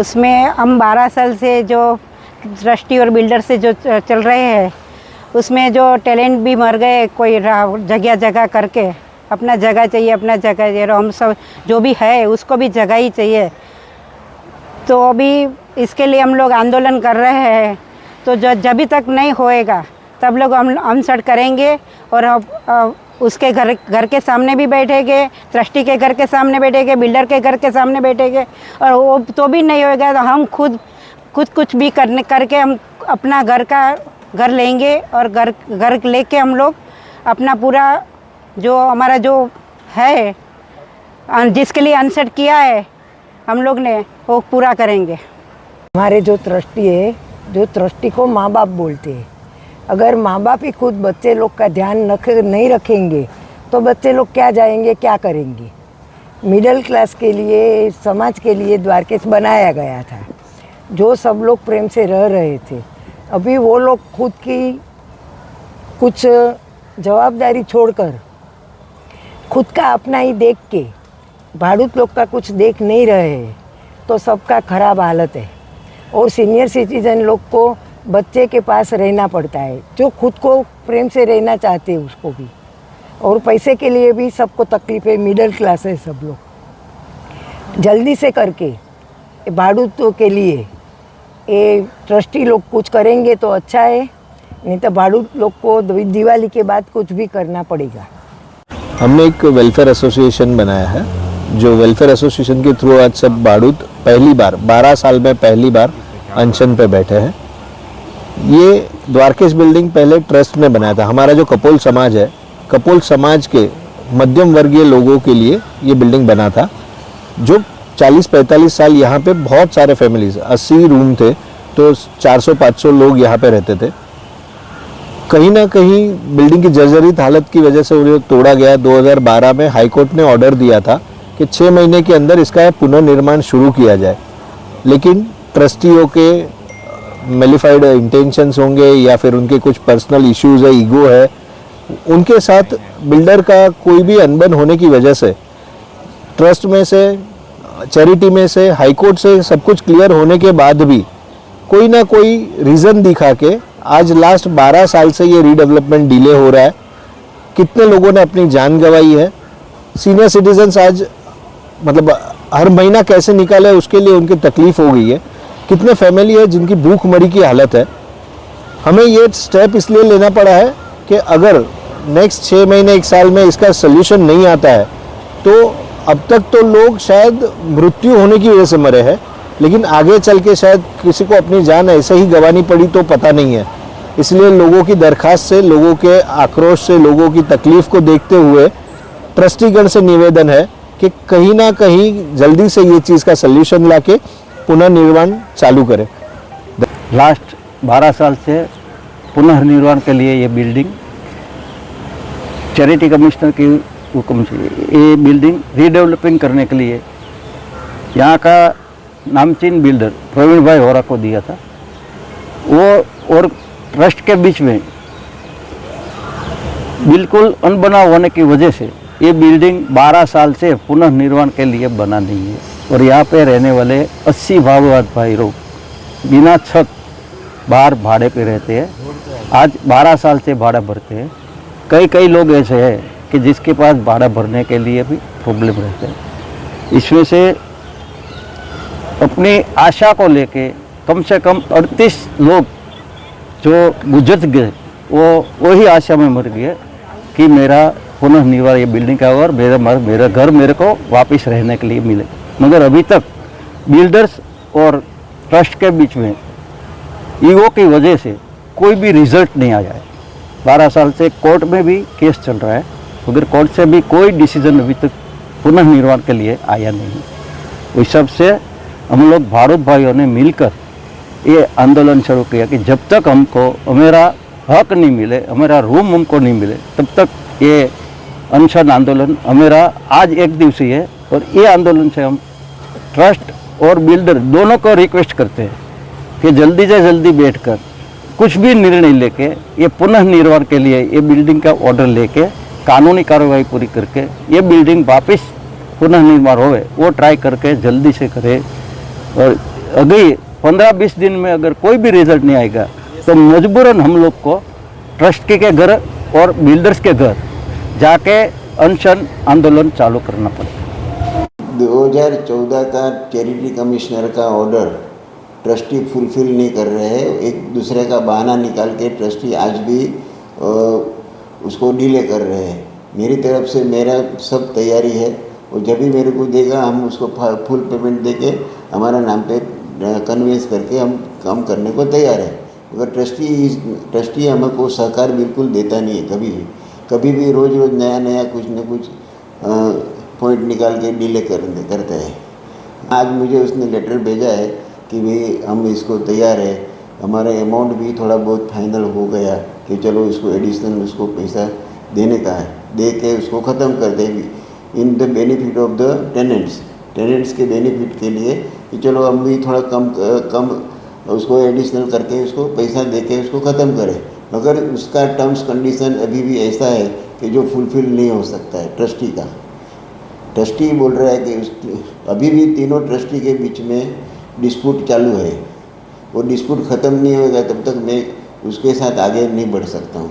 उसमें हम 12 साल से जो ट्रस्टी और बिल्डर से जो चल रहे हैं, उसमें जो टैलेंट भी मर गए, कोई जगह जगह करके अपना जगह चाहिए, अपना जगह चाहिए। और हम सब जो भी है उसको भी जगह ही चाहिए। तो अभी इसके लिए हम लोग आंदोलन कर रहे हैं। तो जब तक नहीं होएगा तब लोग हम अनशन करेंगे और उसके घर के सामने भी बैठेंगे, ट्रस्टी के घर के सामने बैठेंगे, बिल्डर के घर के सामने बैठेंगे। और वो तो भी नहीं होएगा तो हम खुद कुछ भी करके हम अपना घर लेंगे। और घर लेके हम लोग अपना पूरा जो हमारा जो है, जिसके लिए अनशन किया है हम लोग ने, वो पूरा करेंगे। हमारे जो ट्रस्टी है, जो ट्रस्टी को माँ बाप बोलते हैं, अगर माँ बाप ही खुद बच्चे लोग का ध्यान नहीं रखेंगे तो बच्चे लोग क्या जाएंगे, क्या करेंगे। मिडिल क्लास के लिए, समाज के लिए द्वारकेश बनाया गया था, जो सब लोग प्रेम से रह रहे थे। अभी वो लोग खुद की कुछ जवाबदारी छोड़कर खुद का अपना ही देख के भाड़ूत लोग का कुछ देख नहीं रहे हैं, तो सबका खराब हालत है। और सीनियर सिटीजन लोग को बच्चे के पास रहना पड़ता है, जो खुद को प्रेम से रहना चाहते हैं उसको भी, और पैसे के लिए भी सबको तकलीफ है। मिडिल क्लास है सब लोग। जल्दी से करके भाड़ूतों के लिए ये ट्रस्टी लोग कुछ करेंगे तो अच्छा है, नहीं तो भाड़ूत लोग को दिवाली के बाद कुछ भी करना पड़ेगा। हमने एक वेलफेयर एसोसिएशन बनाया है, जो वेलफेयर एसोसिएशन के थ्रू आज सब भाड़ूत पहली बार 12 साल में पहली बार अनशन पे बैठे हैं। ये द्वारकेश बिल्डिंग पहले ट्रस्ट ने बनाया था। हमारा जो कपोल समाज है, कपोल समाज के मध्यम वर्गीय लोगों के लिए ये बिल्डिंग बना था, जो 40-45 साल यहाँ पे बहुत सारे फैमिलीज, 80 रूम थे, तो 400-500 लोग यहाँ पे रहते थे। कहीं ना कहीं बिल्डिंग की जर्जरित हालत की वजह से उन्हें तोड़ा गया। 2012 में हाईकोर्ट ने ऑर्डर दिया था कि 6 महीने के अंदर इसका पुनर्निर्माण शुरू किया जाए, लेकिन ट्रस्टियों के मेलिफाइड इंटेंशंस होंगे या फिर उनके कुछ पर्सनल इश्यूज है, ईगो है, उनके साथ बिल्डर का कोई भी अनबन होने की वजह से ट्रस्ट में से, चैरिटी में से, हाईकोर्ट से सब कुछ क्लियर होने के बाद भी कोई ना कोई रीज़न दिखा के आज लास्ट 12 साल से ये रीडेवलपमेंट डिले हो रहा है। कितने लोगों ने अपनी जान गंवाई है। सीनियर सिटीजन्स आज मतलब हर महीना कैसे निकाले उसके लिए उनकी तकलीफ हो गई है। कितने फैमिली है जिनकी भूख मरी की हालत है। हमें ये स्टेप इसलिए लेना पड़ा है कि अगर नेक्स्ट 6 महीने 1 साल में इसका सल्यूशन नहीं आता है तो अब तक तो लोग शायद मृत्यु होने की वजह से मरे हैं, लेकिन आगे चल के शायद किसी को अपनी जान ऐसे ही गंवानी पड़ी तो पता नहीं है। इसलिए लोगों की दरखास्त से, लोगों के आक्रोश से, लोगों की तकलीफ को देखते हुए ट्रस्टीगण से निवेदन है कि कहीं ना कहीं जल्दी से ये चीज़ का सल्यूशन लाके पुनर्निर्माण चालू करें। लास्ट 12 साल से पुनर्निर्माण के लिए ये बिल्डिंग चैरिटी कमिश्नर की हुक्म से ये बिल्डिंग रीडेवलपिंग करने के लिए यहाँ का नामचीन बिल्डर प्रवीण भाई होरा को दिया था। वो और ट्रस्ट के बीच में बिल्कुल अनबना होने की वजह से ये बिल्डिंग 12 साल से पुनर्निर्माण के लिए बना नहीं है। और यहाँ पे रहने वाले 80 भाई लोग बिना छत बाहर भाड़े पे रहते हैं। आज 12 साल से भाड़ा भरते हैं। कई लोग ऐसे हैं कि जिसके पास भाड़ा भरने के लिए भी प्रॉब्लम रहते हैं। इसमें से अपनी आशा को लेके कम से कम 38 लोग जो गुजर गए, वो वही आशा में मर गए कि मेरा पुनर्निर्माण ये बिल्डिंग का और मेरा घर मेरे को वापस रहने के लिए मिले। मगर अभी तक बिल्डर्स और ट्रस्ट के बीच में ईगो की वजह से कोई भी रिजल्ट नहीं आया है। 12 साल से कोर्ट में भी केस चल रहा है, मगर कोर्ट से भी कोई डिसीजन अभी तक पुनर्निर्माण के लिए आया नहीं। उस सब से हम लोग भाड़ूत भाइयों ने मिलकर ये आंदोलन शुरू किया कि जब तक हमको हमारा हक नहीं मिले, हमारा रूम हमको नहीं मिले, तब तक ये अनशन आंदोलन हमारा आज एक दिवसीय है। और ये आंदोलन से हम ट्रस्ट और बिल्डर दोनों को रिक्वेस्ट करते हैं कि जल्दी से जल्दी बैठकर कुछ भी निर्णय लेके ये पुनर्निर्माण के लिए ये बिल्डिंग का ऑर्डर लेके कानूनी कार्रवाई पूरी करके ये बिल्डिंग वापस पुनर्निर्माण होवे वो ट्राई करके जल्दी से करे। और अभी 15-20 दिन में अगर कोई भी रिजल्ट नहीं आएगा तो मजबूरन हम लोग को ट्रस्टी के घर और बिल्डर्स के घर जाके अनशन आंदोलन चालू करना पड़ेगा। 2014 का चैरिटी कमिश्नर का ऑर्डर ट्रस्टी फुलफिल नहीं कर रहे हैं। एक दूसरे का बहाना निकाल के ट्रस्टी आज भी उसको डिले कर रहे हैं। मेरी तरफ से मेरा सब तैयारी है और जब भी मेरे को देगा हम उसको फुल पेमेंट देके हमारा नाम पे कन्वेंस करके हम काम करने को तैयार है। मगर ट्रस्टी हमको सहकार बिल्कुल देता नहीं है। कभी भी रोज़ नया कुछ न कुछ पॉइंट निकाल के डिले करता है। आज मुझे उसने लेटर भेजा है कि भाई हम इसको तैयार है, हमारा अमाउंट भी थोड़ा बहुत फाइनल हो गया कि चलो इसको एडिशनल उसको पैसा देने का है, दे के उसको ख़त्म कर देगी in the benefit of the tenants के बेनिफिट के लिए कि चलो हम भी थोड़ा कम उसको एडिशनल करके उसको पैसा दे के उसको ख़त्म करें। मगर उसका टर्म्स कंडीशन अभी भी ऐसा है कि जो फुलफिल नहीं हो सकता है ट्रस्टी का। ट्रस्टी बोल रहा है कि अभी भी तीनों ट्रस्टी के बीच में डिस्प्यूट चालू है। वो डिस्प्यूट ख़त्म नहीं होगा तब तक मैं उसके साथ आगे नहीं बढ़ सकता हूँ।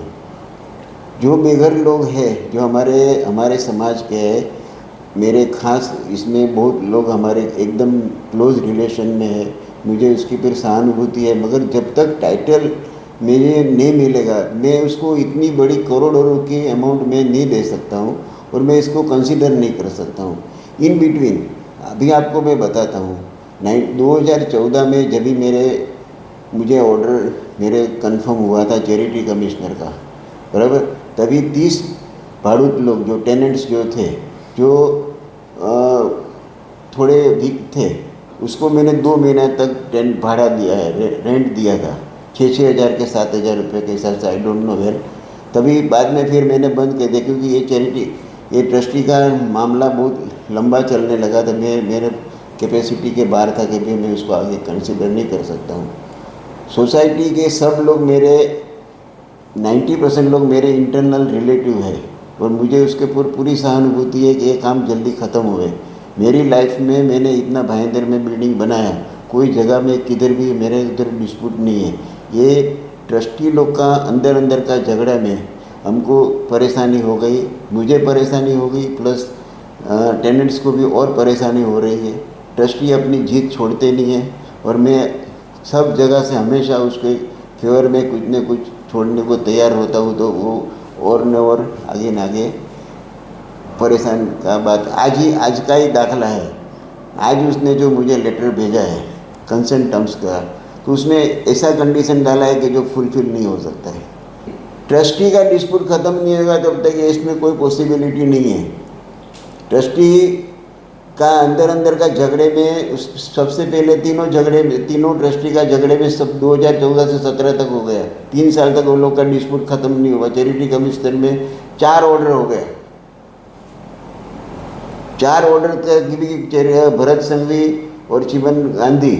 जो बेघर लोग हैं जो हमारे समाज के हैं, मेरे खास इसमें बहुत लोग हमारे एकदम क्लोज रिलेशन में है, मुझे उसकी फिर सहानुभूति है। मगर जब तक टाइटल मुझे नहीं मिलेगा मैं उसको इतनी बड़ी करोड़ों की अमाउंट में नहीं दे सकता हूँ और मैं इसको कंसिडर नहीं कर सकता हूँ। इन बिटवीन अभी आपको मैं बताता हूँ 2014 में जब भी मुझे ऑर्डर मेरे कंफर्म हुआ था चैरिटी कमिश्नर का, बराबर, तभी 30 भाड़ूत लोग जो टेनेंट्स जो थे जो थोड़े वीक थे उसको मैंने 2 महीना तक टेंट भाड़ा दिया है, रेंट दिया था 6-6 हज़ार के 7,000 रुपये के हिसाब से, आई डोंट नो वेयर। तभी बाद में फिर मैंने बंद कर दिया क्योंकि ये ट्रस्टी का मामला बहुत लंबा चलने लगा था। मेरे कैपेसिटी के बाहर था कि भी मैं उसको आगे कंसिडर नहीं कर सकता हूँ। सोसाइटी के सब लोग 90% लोग मेरे इंटरनल रिलेटिव है और मुझे उसके पूरी सहानुभूति है कि ये काम जल्दी ख़त्म हुए। मेरी लाइफ में मैंने इतना भयंकर में बिल्डिंग बनाया, कोई जगह में किधर भी मेरे उधर डिस्प्यूट नहीं है। ये ट्रस्टी लोग का अंदर का झगड़ा में हमको परेशानी हो गई, मुझे परेशानी हो गई, प्लस टेनेंट्स को भी और परेशानी हो रही है। ट्रस्टी अपनी जीत छोड़ते नहीं हैं और मैं सब जगह से हमेशा उसके फेवर में कुछ न कुछ छोड़ने को तैयार होता हूँ, तो वो और न और आगे न आगे परेशान का बात। आज का ही दाखला है। आज उसने जो मुझे लेटर भेजा है कंसेंट टर्म्स का, तो उसमें ऐसा कंडीशन डाला है कि जो फुलफिल नहीं हो सकता है। ट्रस्टी का डिस्प्यूट ख़त्म नहीं होगा तब तक इसमें कोई पॉसिबिलिटी नहीं है। ट्रस्टी का अंदर का झगड़े में सबसे पहले तीनों ट्रस्टी का झगड़े में सब 2014 से 17 तक हो गया। 3 साल तक वो लोग का डिस्प्यूट ख़त्म नहीं हुआ। चैरिटी कमिश्नर में 4 ऑर्डर हो गए। 4 ऑर्डर तक भी भरत संघवी और चिमन गांधी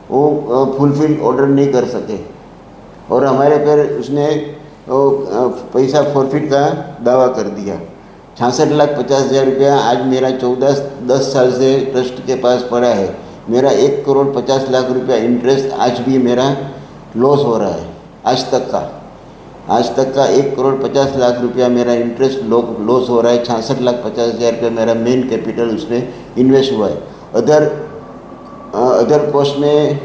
वो फुलफिल ऑर्डर नहीं कर सके और हमारे पर उसने पैसा फॉरफिट का दावा कर दिया। 66,50,000 रुपया आज मेरा 10 साल से ट्रस्ट के पास पड़ा है। मेरा 1,50,00,000 रुपया इंटरेस्ट आज भी मेरा लॉस हो रहा है। आज तक का 1,50,00,000 रुपया मेरा इंटरेस्ट लॉस हो रहा है। 66,50,000 रुपया मेरा मेन कैपिटल उसमें इन्वेस्ट हुआ है। अदर कॉस्ट में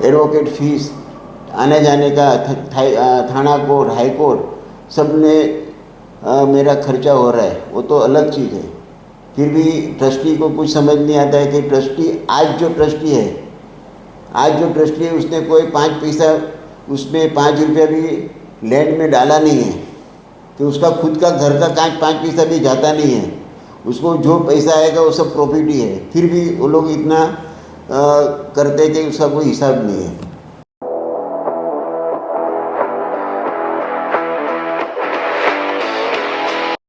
एडवोकेट फीस, आने जाने का, थाना कोर्ट, हाई कोर्ट, सब में मेरा खर्चा हो रहा है, वो तो अलग चीज़ है। फिर भी ट्रस्टी को कुछ समझ नहीं आता है कि आज जो ट्रस्टी है उसने कोई 5 पैसा उसमें 5 रुपया भी लैंड में डाला नहीं है, कि उसका खुद का घर का 5 पैसा भी जाता नहीं है। उसको जो पैसा आएगा वो सब प्रॉफिट ही है। फिर भी वो लोग इतना करते हैं कि उसका कोई हिसाब नहीं है।